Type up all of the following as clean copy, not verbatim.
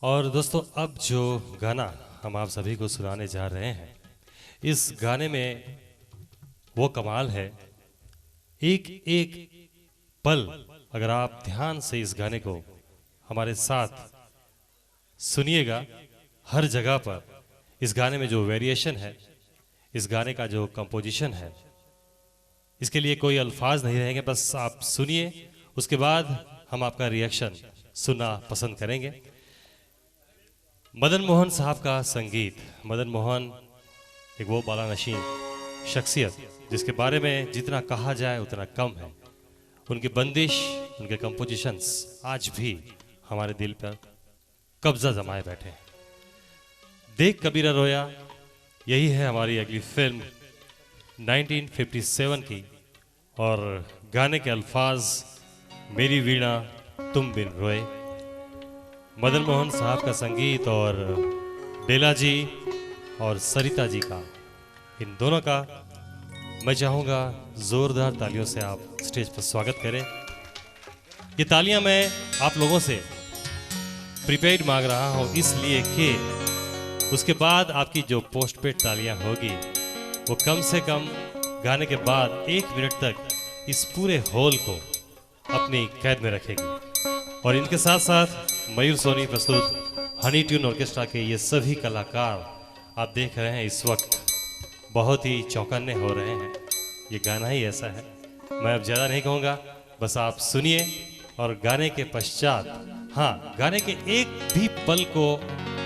और दोस्तों अब जो गाना हम आप सभी को सुनाने जा रहे हैं, इस गाने में वो कमाल है। एक एक पल अगर आप ध्यान से इस गाने को हमारे साथ सुनिएगा, हर जगह पर इस गाने में जो वेरिएशन है, इस गाने का जो कंपोजिशन है, इसके लिए कोई अल्फाज नहीं रहेंगे। बस आप सुनिए, उसके बाद हम आपका रिएक्शन सुनना पसंद करेंगे। मदन मोहन साहब का संगीत। मदन मोहन एक वो बालानशीन शख्सियत जिसके बारे में जितना कहा जाए उतना कम है। उनकी बंदिश, उनके कंपोजिशंस आज भी हमारे दिल पर कब्जा जमाए बैठे हैं। देख कबीरा रोया, यही है हमारी अगली फिल्म 1957 की, और गाने के अल्फाज मेरी वीणा तुम बिन रोए। मदन मोहन साहब का संगीत और बेला जी और सरिता जी का, इन दोनों का मैं चाहूँगा ज़ोरदार तालियों से आप स्टेज पर स्वागत करें। ये तालियां मैं आप लोगों से प्रीपेड मांग रहा हूँ, इसलिए कि उसके बाद आपकी जो पोस्ट पेड तालियां होगी वो कम से कम गाने के बाद 1 मिनट तक इस पूरे हॉल को अपनी कैद में रखेगी। और इनके साथ साथ मयूर सोनी प्रस्तुत हनी ट्यून ऑर्केस्ट्रा के ये सभी कलाकार आप देख रहे हैं इस वक्त बहुत ही चौंकन्ने हो रहे हैं। ये गाना ही ऐसा है, मैं अब ज़्यादा नहीं कहूँगा, बस आप सुनिए। और गाने के पश्चात, हाँ, गाने के एक भी पल को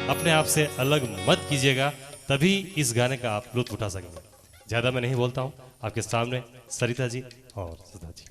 अपने आप से अलग मत कीजिएगा, तभी इस गाने का आप लुत्फ उठा सकेंगे। ज़्यादा मैं नहीं बोलता हूँ, आपके सामने सरिता जी और Sudha ji.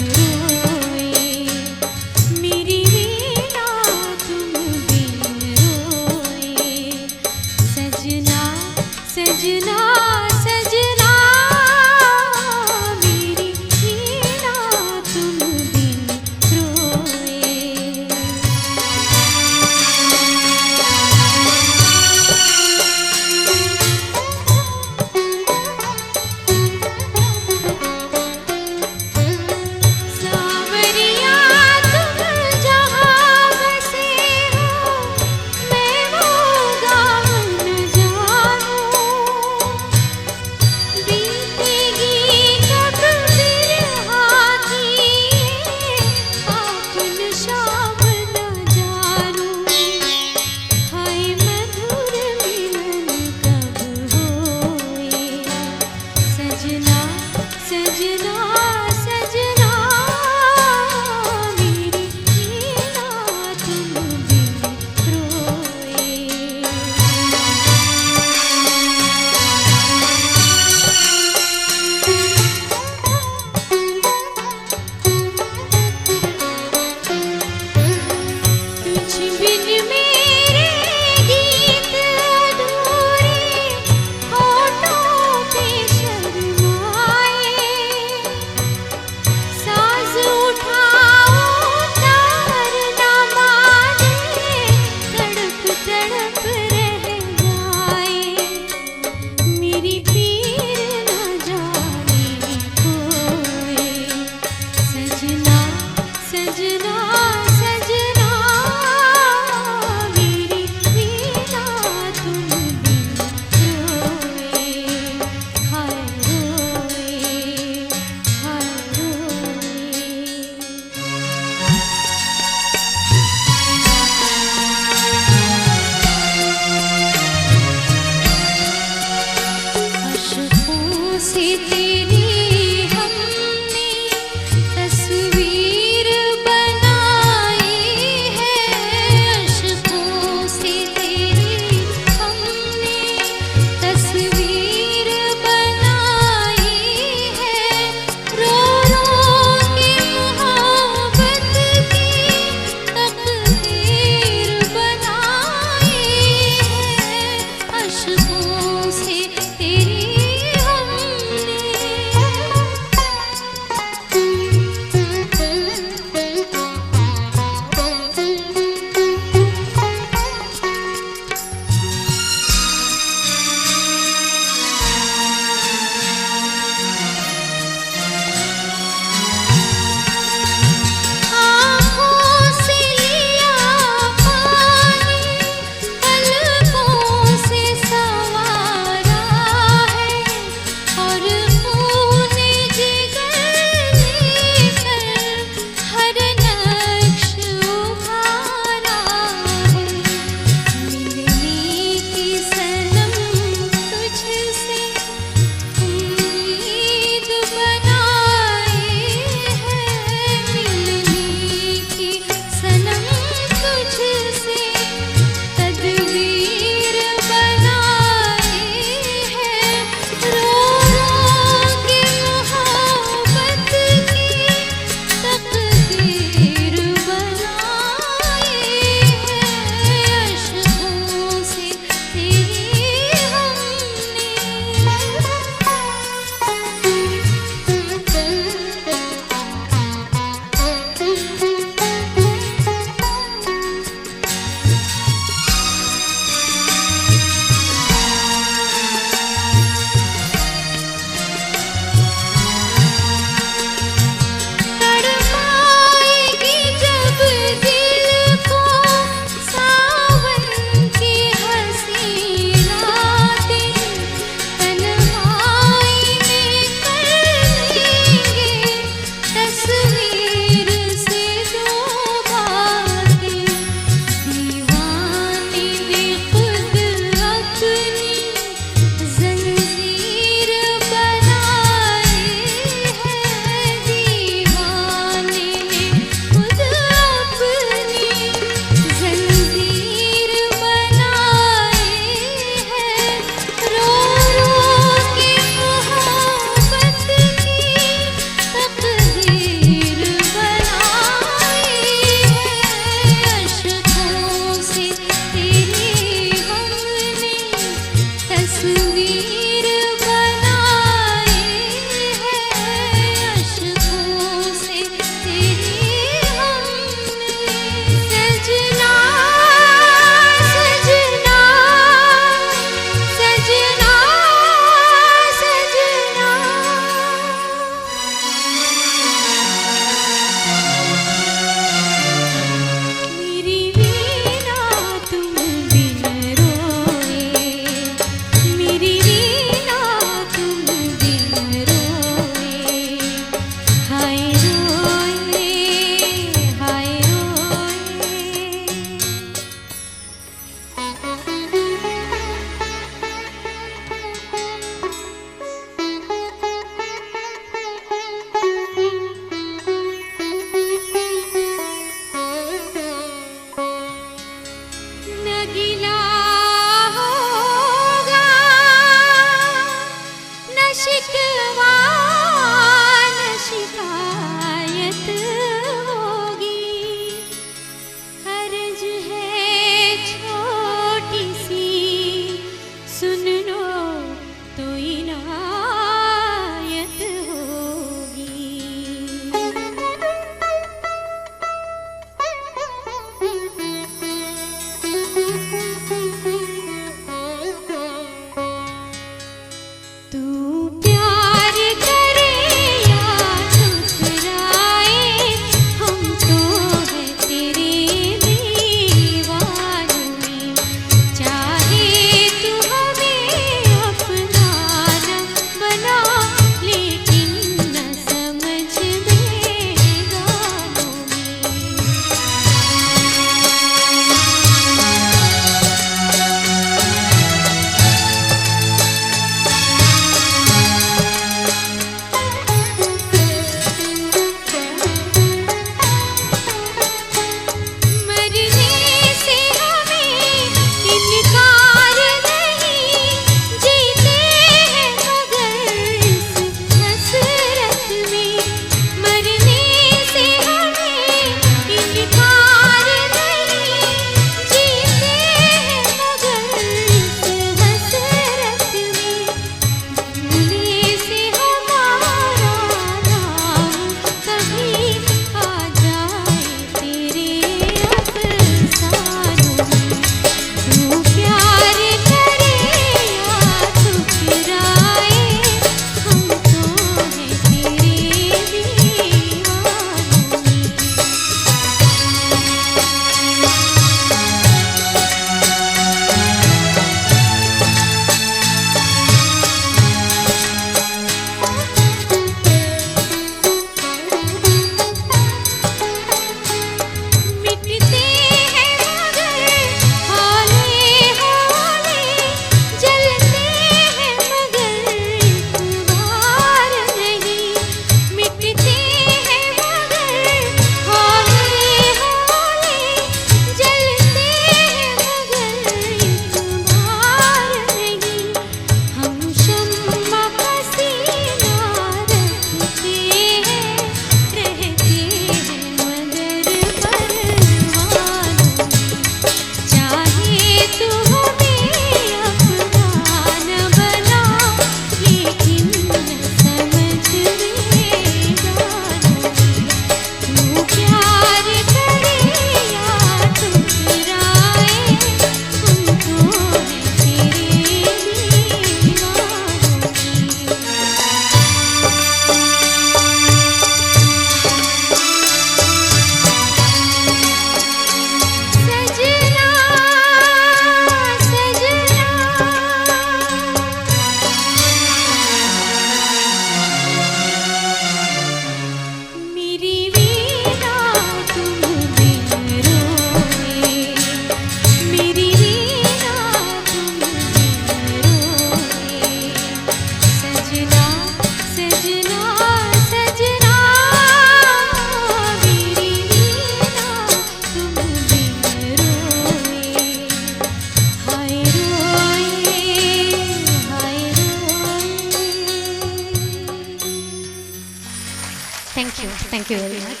Thank you very much.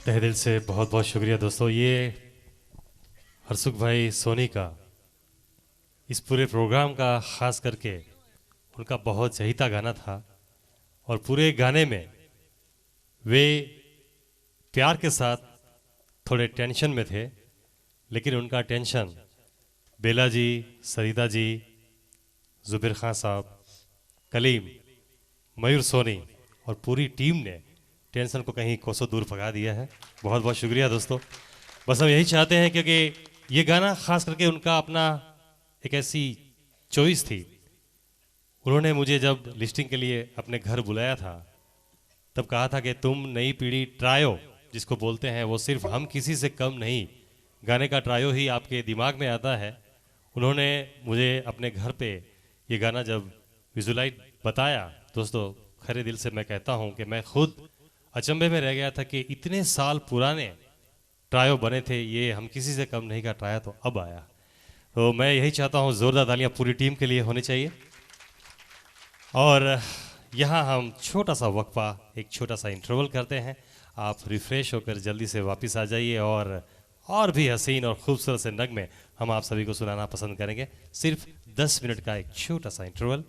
तहे दिल से बहुत बहुत शुक्रिया दोस्तों। ये हरसुख भाई सोनी का इस पूरे प्रोग्राम का ख़ास करके उनका बहुत चहीता गाना था और पूरे गाने में वे प्यार के साथ थोड़े टेंशन में थे, लेकिन उनका टेंशन बेला जी, सरीता जी, जुबिर खान साहब, कलीम, मयूर सोनी और पूरी टीम ने टेंशन को कहीं कोसों दूर भगा दिया है। बहुत बहुत शुक्रिया दोस्तों। बस हम यही चाहते हैं क्योंकि ये गाना खास करके उनका अपना एक ऐसी चॉइस थी। उन्होंने मुझे जब लिस्टिंग के लिए अपने घर बुलाया था तब कहा था कि तुम नई पीढ़ी ट्रायो जिसको बोलते हैं, वो सिर्फ हम किसी से कम नहीं, गाने का ट्रायो ही आपके दिमाग में आता है। उन्होंने मुझे अपने घर पे ये गाना जब विजुलाइज बताया दोस्तों, खरे दिल से मैं कहता हूँ कि मैं खुद अचंभे में रह गया था कि इतने साल पुराने ट्रायो बने थे, ये हम किसी से कम नहीं का ट्राया तो अब आया। तो मैं यही चाहता हूँ ज़ोरदार तालियां पूरी टीम के लिए होनी चाहिए। और यहाँ हम छोटा सा वक्फा, एक छोटा सा इंटरवल करते हैं। आप रिफ़्रेश होकर जल्दी से वापस आ जाइए और भी हसीन और खूबसूरत से नगमे हम आप सभी को सुनाना पसंद करेंगे। सिर्फ 10 मिनट का एक छोटा सा इंटरवल।